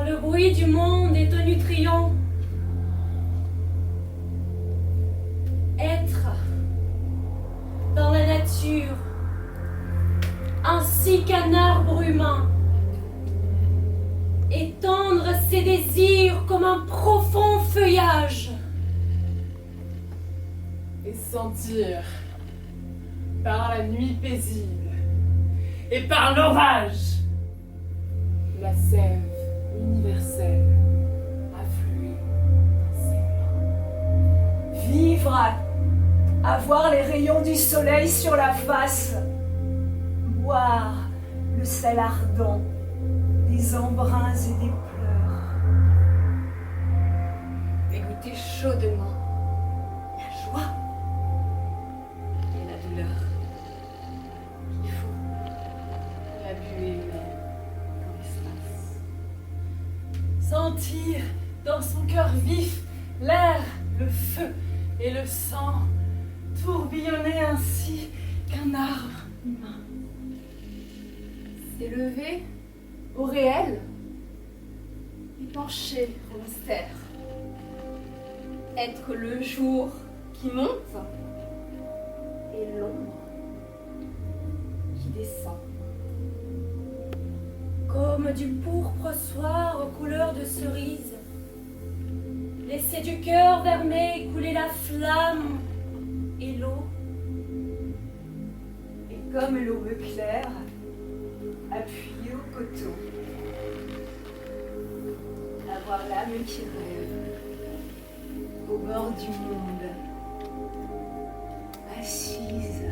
Le bruit du monde est tonitruant. Être dans la nature, ainsi qu'un arbre humain. Étendre ses désirs comme un profond feuillage. Et sentir, par la nuit paisible et par l'orage, la sève universelle affluer dans ses mains. Vivre, avoir les rayons du soleil sur la face, boire le sel ardent des embruns et des pleurs. Et goûter chaudement la joie et la douleur qui font la buée humaine dans l'espace. Sentir dans son cœur vif l'air, le feu et le sang tourbillonner ainsi qu'un arbre humain. S'élever au réel et pencher au mystère. Être le jour qui monte et l'ombre qui descend. Comme du pourpre soir aux couleurs de cerise. Laisser du cœur d'armée couler la flamme et l'eau. Et comme l'aube claire, appuyée au coteau. Avoir l'âme qui rêve, au bord du monde, assise.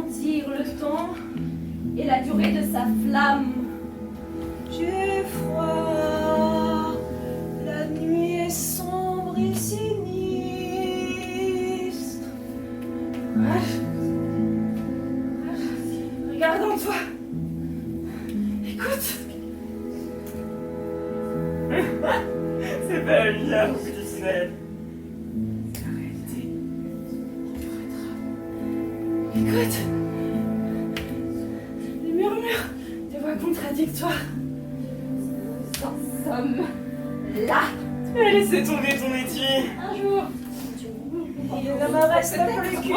ralentir le temps et la durée de sa flamme. J'ai froid, la nuit est sombre et sinistre. Regarde en toi. Écoute. C'est pas la lumière au bout du tunnel. C'est la réalité. Écoute. Les murmures, des voix contradictoires. Nous en sommes là. Tu as laissé tomber ton étui. Un jour. Il ne me reste plus qu'une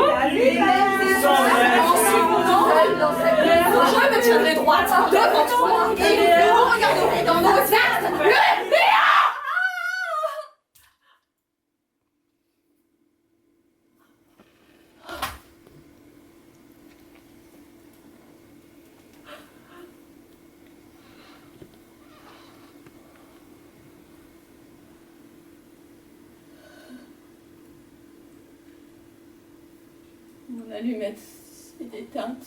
Seul dans cette maison, je me tiendrai droite devant toi et nous regarderons dans nos cercles le néant. Mon allumette s'est éteinte.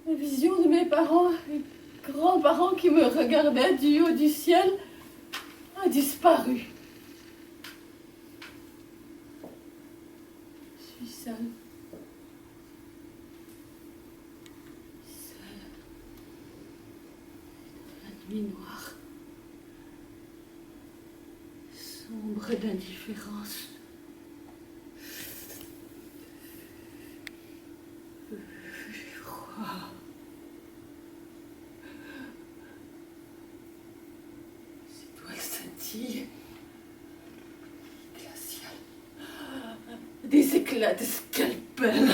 La vision de mes parents et grands-parents qui me regardaient du haut du ciel a disparu. Je suis seule. Seule. Dans la nuit noire. Sombre d'indifférence. Froid. Ces doigts scintillent. Glacial. Des éclats de scalpel.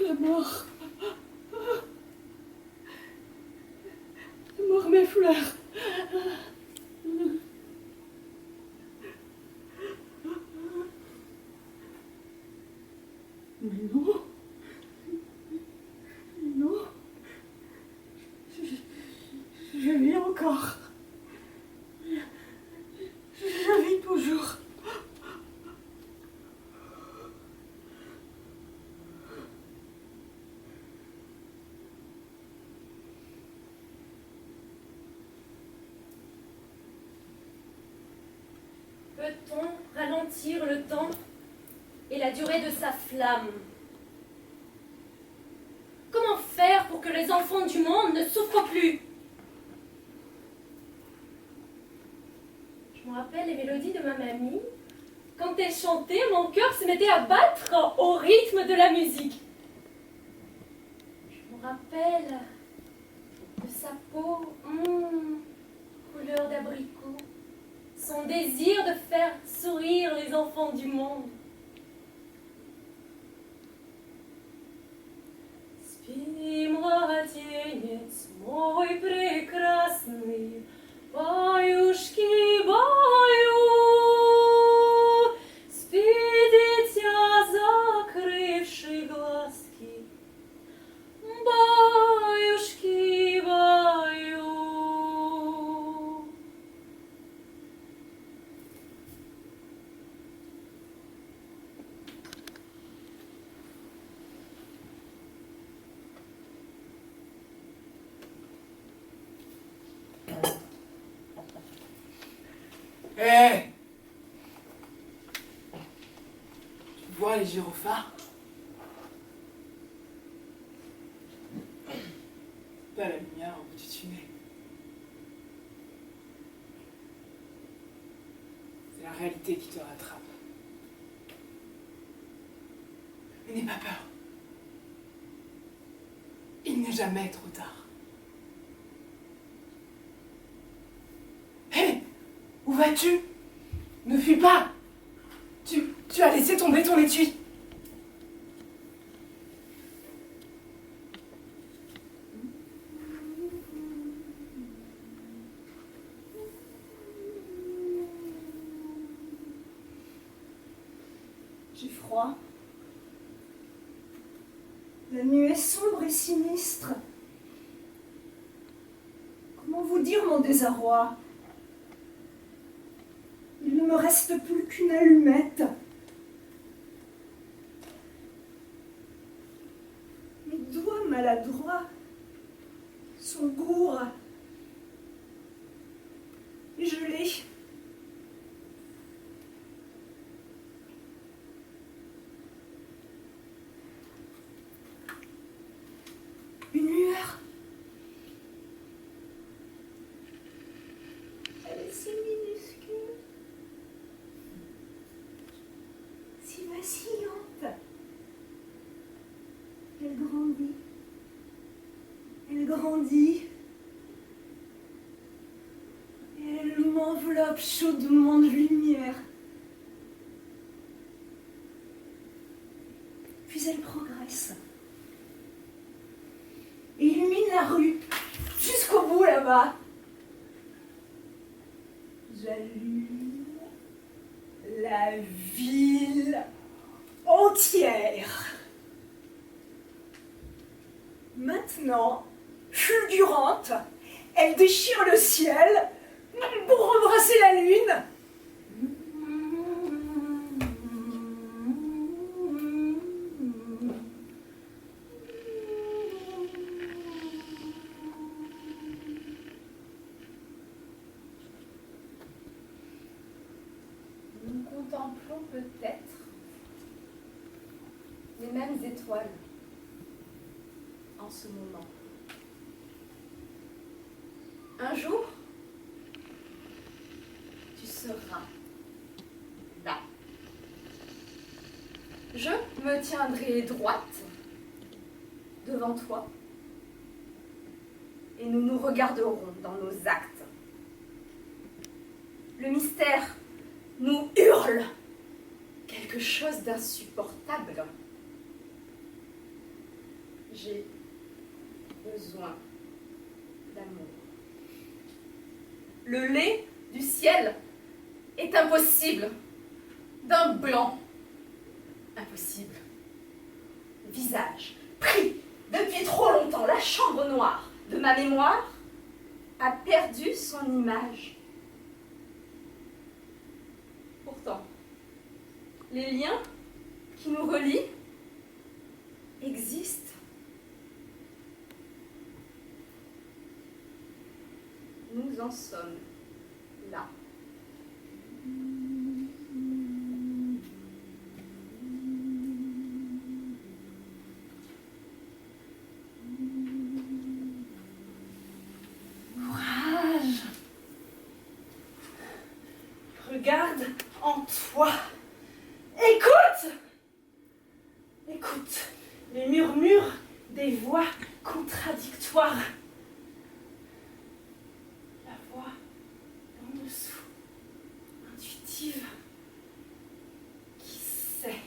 La mort. La mort m'effleure. Mais non. Non. Je vis encore. Je vis toujours. Peut-on ralentir le temps et la durée de sa flamme? Comment faire pour que les enfants du monde ne souffrent plus? Je me rappelle les mélodies de ma mamie. Quand elle chantait, mon cœur se mettait à battre au rythme de la musique. Je me rappelle de sa peau, couleur d'abricot, son désir de faire sourire les enfants du monde. Спи, младенец мой прекрасный, баюшки, баю. Спи, дитя, закрывши глазки, баюшки, баю. Hé! Tu vois les gyrophares? Pas la lumière au bout du tunnel. C'est la réalité qui te rattrape. Mais n'aie pas peur. Il n'est jamais trop tard. Hé! Où vas-tu? Ne fuis pas! Tu as laissé tomber ton étui. J'ai froid. La nuit est sombre et sinistre. Comment vous dire mon désarroi? Il ne me reste plus qu'une allumette. Mes doigts maladroits sont gourds et gelés. Une lueur. Elle est si minuscule, si vacillante. Elle grandit. Elle grandit. Et elle m'enveloppe chaudement de lumière. Puis elle progresse. Et illumine la rue, jusqu'au bout là-bas. J'allume la ville entière. Maintenant, fulgurante, elle déchire le ciel pour embrasser la lune. Nous contemplons peut-être les mêmes étoiles en ce moment. Un jour, tu seras là. Je me tiendrai droite devant toi et nous nous regarderons dans nos actes. Le mystère nous hurle quelque chose d'insupportable. J'ai besoin d'amour. Le lait du ciel est impossible. D'un blanc impossible. Visage pris depuis trop longtemps. La chambre noire de ma mémoire a perdu son image. Pourtant, les liens qui nous relient existent. Nous en sommes là. Courage. Regarde en toi. Écoute. Écoute les murmures des voix contradictoires. La voix en dessous, intuitive, qui sait.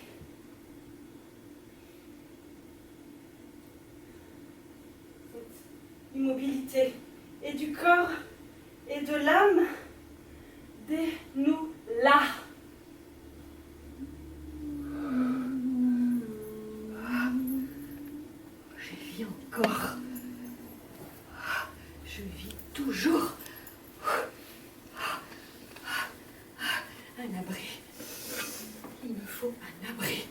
Cette immobilité et du corps et de l'âme dès nous là. Je vis encore. Je vis toujours. Un abri. Il me faut un abri.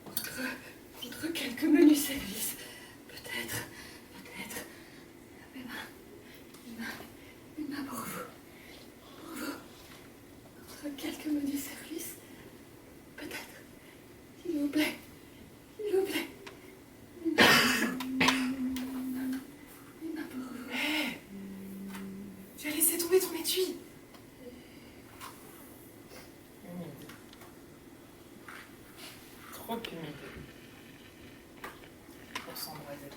Contre quelques menus services. Peut-être. Une main pour vous. Pour vous. Contre quelques menus services. Peut-être. S'il vous plaît. S'il vous plaît. Une main pour vous. Hé, tu as laissé tomber ton étui. Humide. Trop humide. Pour s'embraser.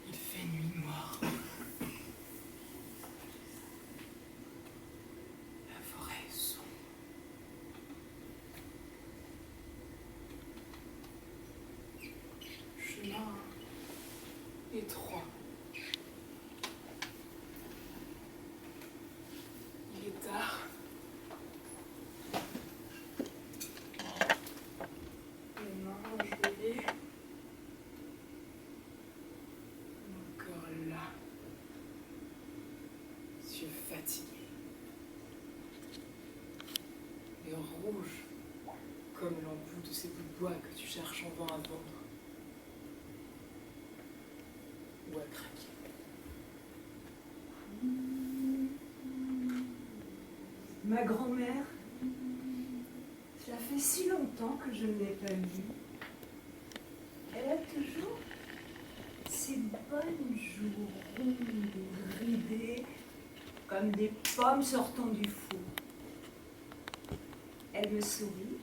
Il fait nuit noire. La forêt est sombre. rouge, comme l'embout de ces bouts de bois que tu cherches en vain à vendre ou à craquer. Ma grand-mère, cela fait si longtemps que je ne l'ai pas vue. Elle a toujours ces bonnes joues rondes et ridées, comme des pommes sortant du four. Elle me sourit,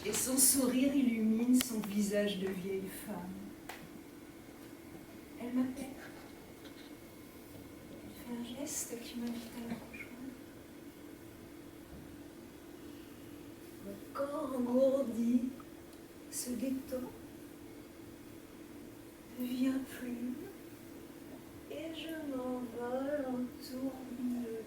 et son sourire illumine son visage de vieille femme. Elle m'appelle. Elle fait un geste qui m'invite à la rejoindre. Mon corps engourdi se détend, devient plume, et je m'envole en tourbillonnant.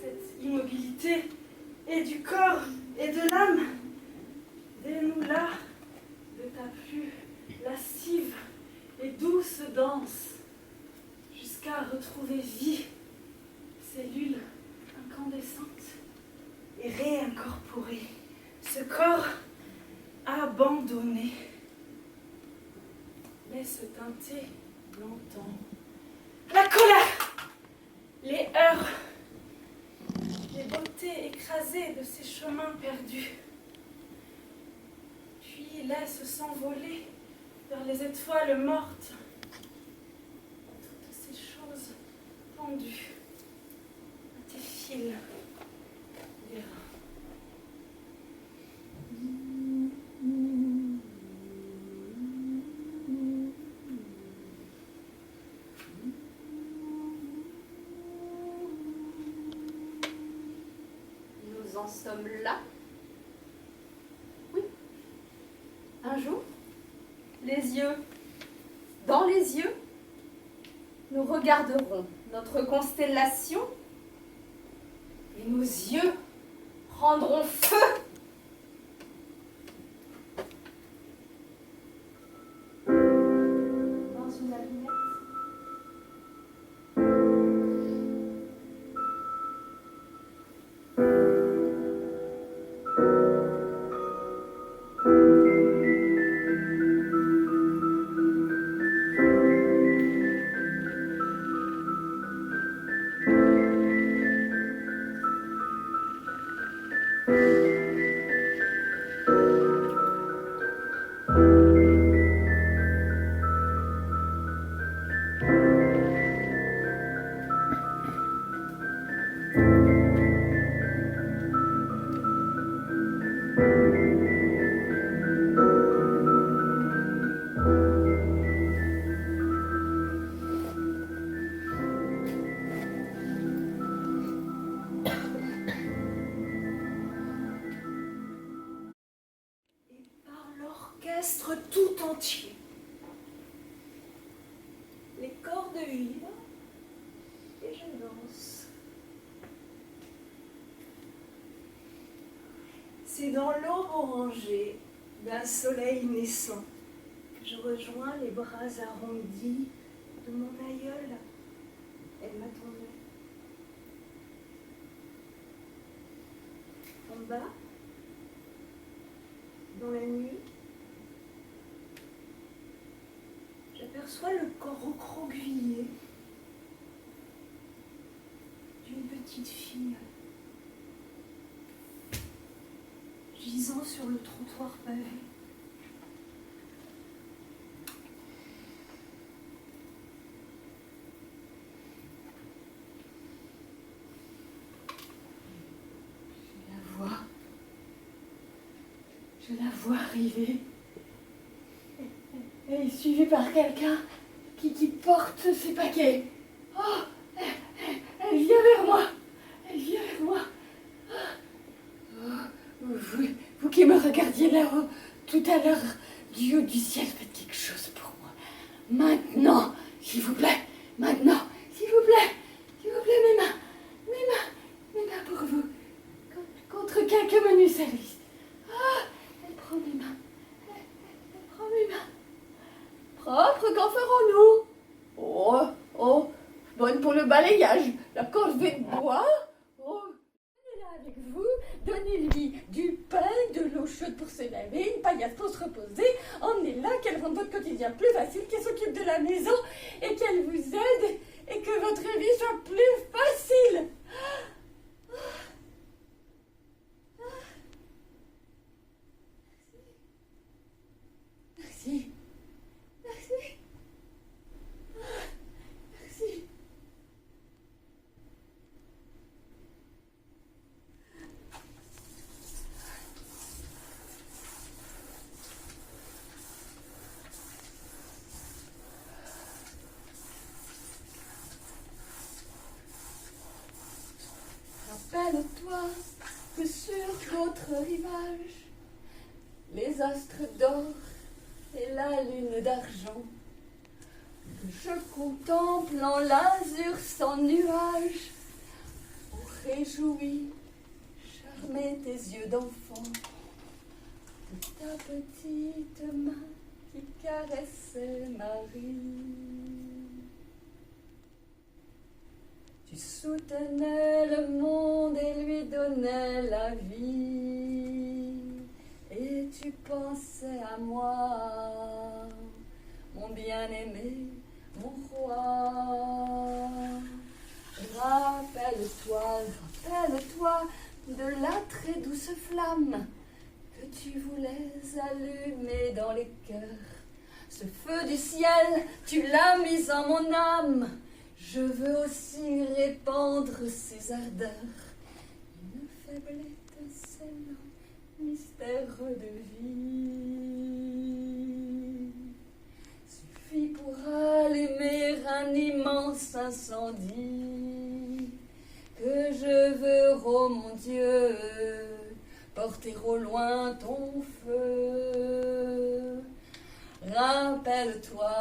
Cette immobilité et du corps et de l'âme, dénoue-la de ta plus lascive et douce danse, jusqu'à retrouver vie, cellules incandescentes et réincorporées, ce corps abandonné. Laisse teinter longtemps la colère, les heurts, les beautés écrasées de ces chemins perdus. Puis laisse s'envoler vers les étoiles mortes toutes ces choses pendues à tes fils d'airain. Nous en sommes là. Oui. Un jour, les yeux dans les yeux, nous regarderons notre constellation et nos yeux prendront feu. Dans une allumette. Tout entier. Les cordes vibrent et je danse. C'est dans l'aube orangée d'un soleil naissant que je rejoins les bras arrondis de mon aïeule. Elle m'attendait. En bas, dans la nuit, j'aperçois le corps recroquevillé d'une petite fille gisant sur le trottoir pavé. Je la vois arriver. Elle est suivie par quelqu'un qui porte ses paquets. Oh, elle vient vers moi. Elle vient vers moi. Oh, vous qui me regardiez là-haut tout à l'heure du haut du ciel, faites quelque chose pour moi. Maintenant, s'il vous plaît. Maintenant, s'il vous plaît. S'il vous plaît, mes mains pour vous. Contre quelques menus services. Ah, elle prend mes mains. rêver, une paillasse pour se reposer. Emmenez-la, qu'elle rende votre quotidien plus facile, qu'elle s'occupe de la maison et qu'elle vous aide et que votre vie soit plus facile. Merci. Merci. Merci. Rappelle-toi que sur l'autre rivage, les astres d'or et la lune d'argent, que je contemple en l'azur sans nuage, ont réjoui, charmé tes yeux d'enfant, de ta petite main qui caressait Marie. Tu soutenais le monde et lui donnais la vie. Et tu pensais à moi, mon bien-aimé, mon roi. Rappelle-toi de la très douce flamme que tu voulais allumer dans les cœurs. Ce feu du ciel, tu l'as mis en mon âme. Je veux aussi répandre ces ardeurs. Une faible étincelle, mystère de vie. Suffit pour allumer un immense incendie. Que je veux, oh mon Dieu, porter au loin ton feu. Rappelle-toi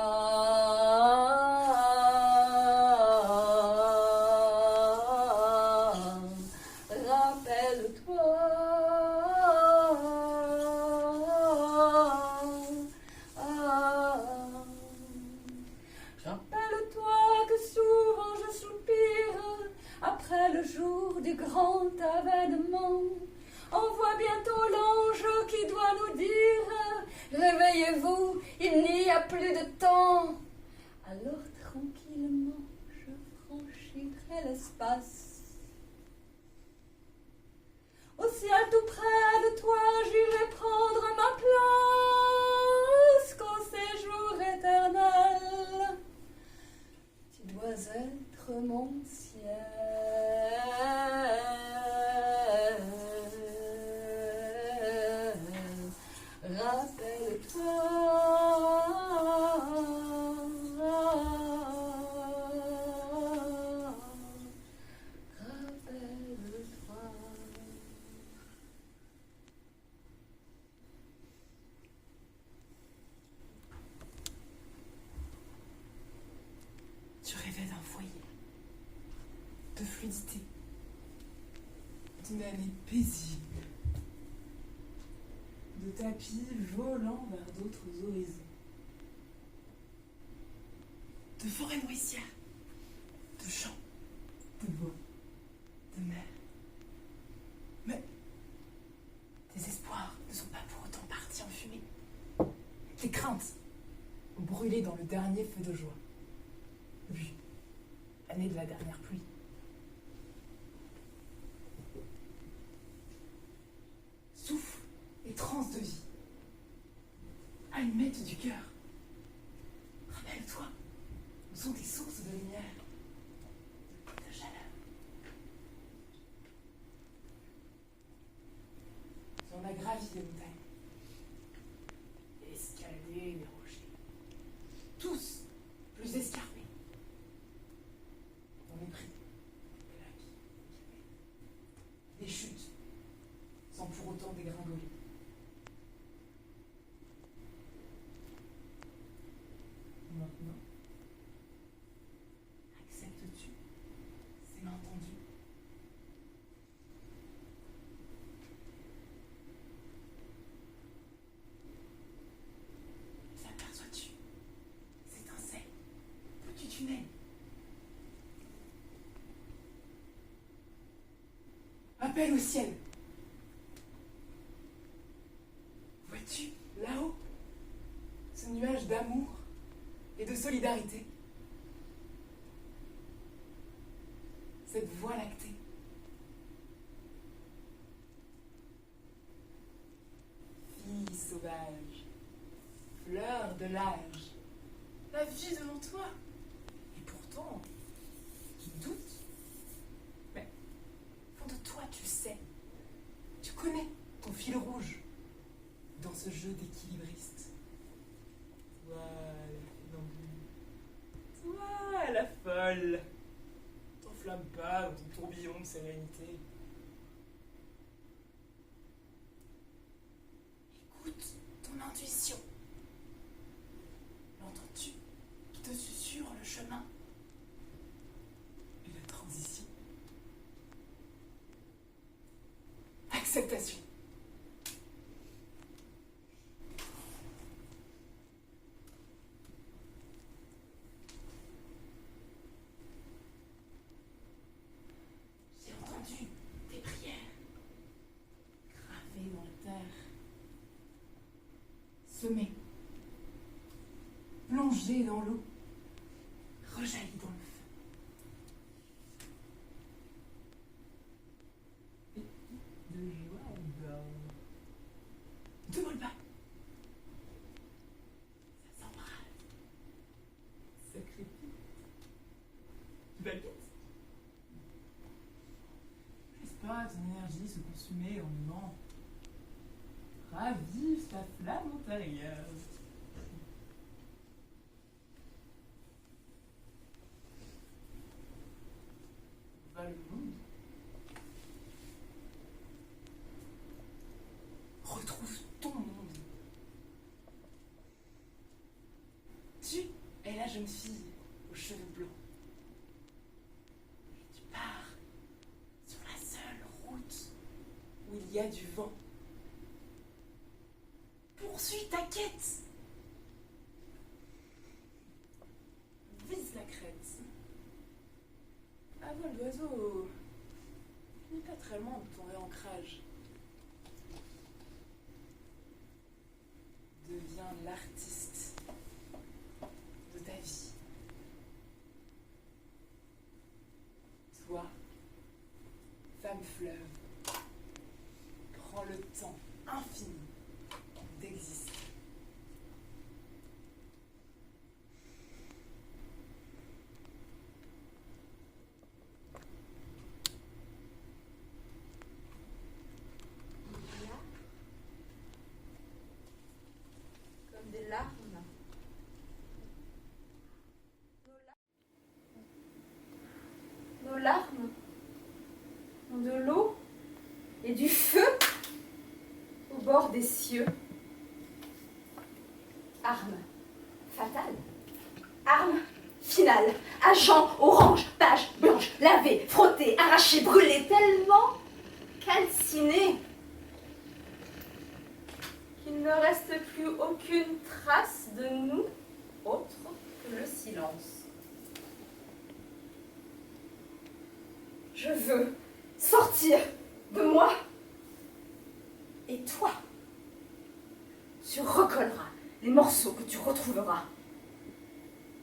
que souvent je soupire après le jour du grand avènement. On voit bientôt l'ange qui doit nous dire « Réveillez-vous, il n'y a plus de temps !» Alors tranquillement, je franchirai l'espace. Au ciel tout près de toi, j'irai prendre ma place qu'au séjour éternel. Tu dois être mon ciel. Rappelle-toi. Tu rêvais d'un foyer, de fluidité, d'une année paisible, de tapis volant vers d'autres horizons, de forêts nourricières, de champs, de bois, de mer. Mais tes espoirs ne sont pas pour autant partis en fumée. Tes craintes ont brûlé dans le dernier feu de joie. Oui, l'année de la dernière pluie. Souffle et transe de vie. Allumette du cœur. Rappelle-toi, où sont tes sources de lumière, de chaleur. On a gravi les montagnes, escaladé les rochers, tous plus escarpés. On est pris des lacs, des chutes, sans pour autant dégringoler. Maintenant, acceptes-tu ces mains tendues? S'aperçois-tu ces étincelles, petit tunnel? Appel au ciel. Vois-tu Vois-tu, là-haut, ce nuage d'amour et de solidarité? Cette voie lactée. Fille sauvage, fleur de l'âge, la vie devant toi. Et pourtant, tu doutes. Mais, au fond de toi, tu sais. Tu connais ton fil rouge dans ce jeu d'équilibriste. Toi, la funambule. Toi, la folle. T'enflamme pas dans ton tourbillon de sérénité. Écoute ton intuition. L'entends-tu qui te susurre le chemin et la transition? Acceptation. J'ai entendu tes prières gravées dans la terre, semées, plongées dans l'eau, rejaillies dans le feu. Et de joie d'or. Ne te vole pas. Ça s'embrase. Ça crépite. Tu vas vite. Laisse pas ton énergie se consumer en aimant. Ravive ta flamme intérieure. Va le monde. Retrouve ton monde. Tu es la jeune fille aux cheveux blancs. Tu pars sur la seule route où il y a du vent. Poursuis ta quête. Vise la crête. À vol d'oiseau, n'est pas très loin de ton réancrage. Deviens l'artiste de ta vie. Toi, femme fleuve, prends le temps infini d'exister. Comme des larmes. Nos larmes ont de l'eau et du feu au bord des cieux. Arme fatale, arme finale, agent orange, page blanche, lavé, frotté, arraché, brûlé, tellement calciné qu'il ne reste plus aucune trace de nous autre que le silence. Je veux sortir de moi. Et toi, tu recolleras les morceaux que tu retrouveras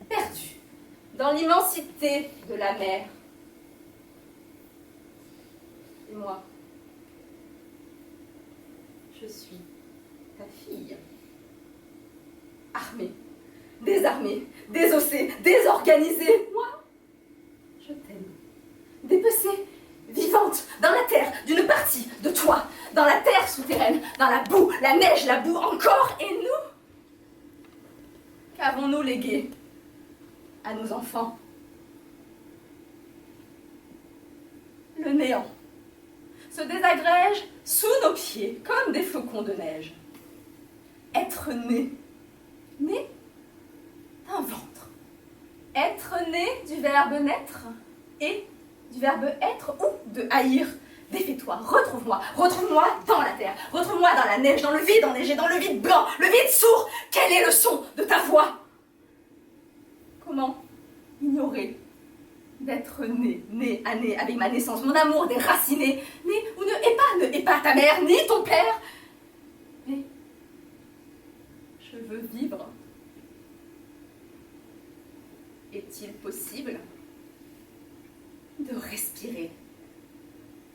perdus dans l'immensité de la mer. Et moi, je suis ta fille. Armée, désarmée, désossée, désorganisée. Moi, je t'aime. Dépecée, vivante, dans la terre, d'une partie de toi, dans la terre souterraine, dans la boue, la neige, la boue encore, et nous? Qu'avons-nous légué à nos enfants? Le néant se désagrège sous nos pieds comme des flocons de neige. Être né, né d'un ventre. Être né du verbe naître et du verbe être ou de haïr. Défais-toi, retrouve-moi, retrouve-moi dans la terre, retrouve-moi dans la neige, dans le vide enneigé, dans le vide blanc, le vide sourd. Quel est le son de ta voix? Comment ignorer d'être né, né à né avec ma naissance, mon amour déraciné, né ou ne hais pas ta mère, ni ton père, mais Je veux vivre. Est-il possible de respirer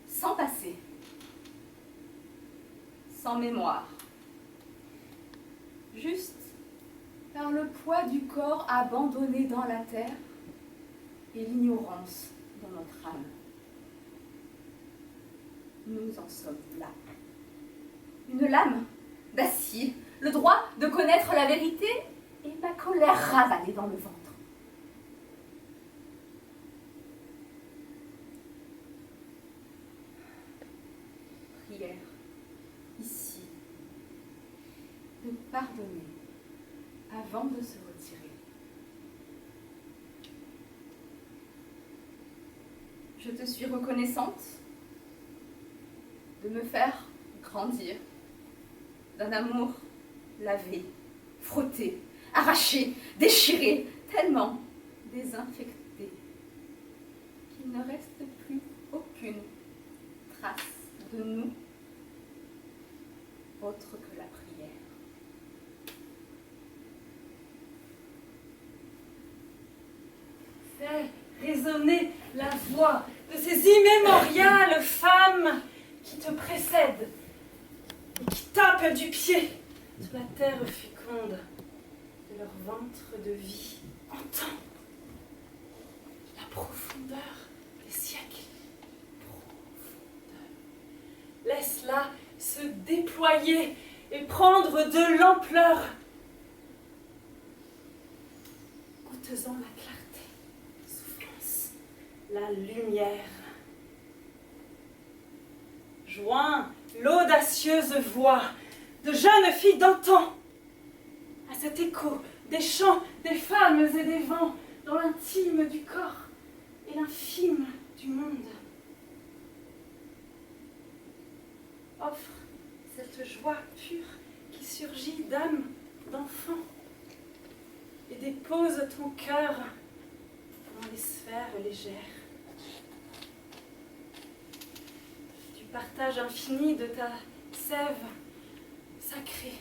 sans passé, sans mémoire, juste par le poids du corps abandonné dans la terre et l'ignorance dans notre âme? Nous en sommes là. Une lame d'acier, le droit de connaître la vérité et ma colère ravalée dans le ventre. Prière, ici, de pardonner avant de se retirer. Je te suis reconnaissante de me faire grandir d'un amour lavé, frotté, arraché, déchiré, tellement désinfecté qu'il ne reste plus aucune trace de nous autre que la prière. Fais résonner la voix de ces immémoriales femmes qui te précèdent et qui tapent du pied sur la terre féconde de leur ventre de vie. Entends la profondeur des siècles. Profondeur. Laisse-la se déployer et prendre de l'ampleur. Goûte-en la clarté, la souffrance, la lumière. Joins l'audacieuse voix de jeunes filles d'antan à cet écho des chants des femmes et des vents dans l'intime du corps et l'infime du monde. Offre cette joie pure qui surgit d'âme d'enfant et dépose ton cœur dans les sphères légères. Du partage infini de ta sève sacrée,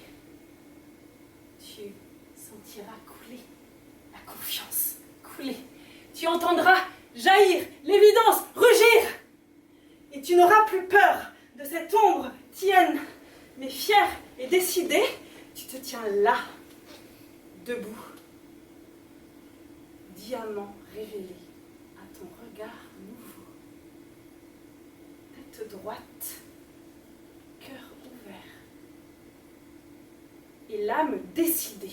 tu sentiras couler la confiance, couler. Tu entendras jaillir l'évidence, rugir. Et tu n'auras plus peur de cette ombre tienne, mais fière et décidée, tu te tiens là, debout. Diamant révélé à ton regard nouveau. Tête droite, cœur ouvert et l'âme décidée.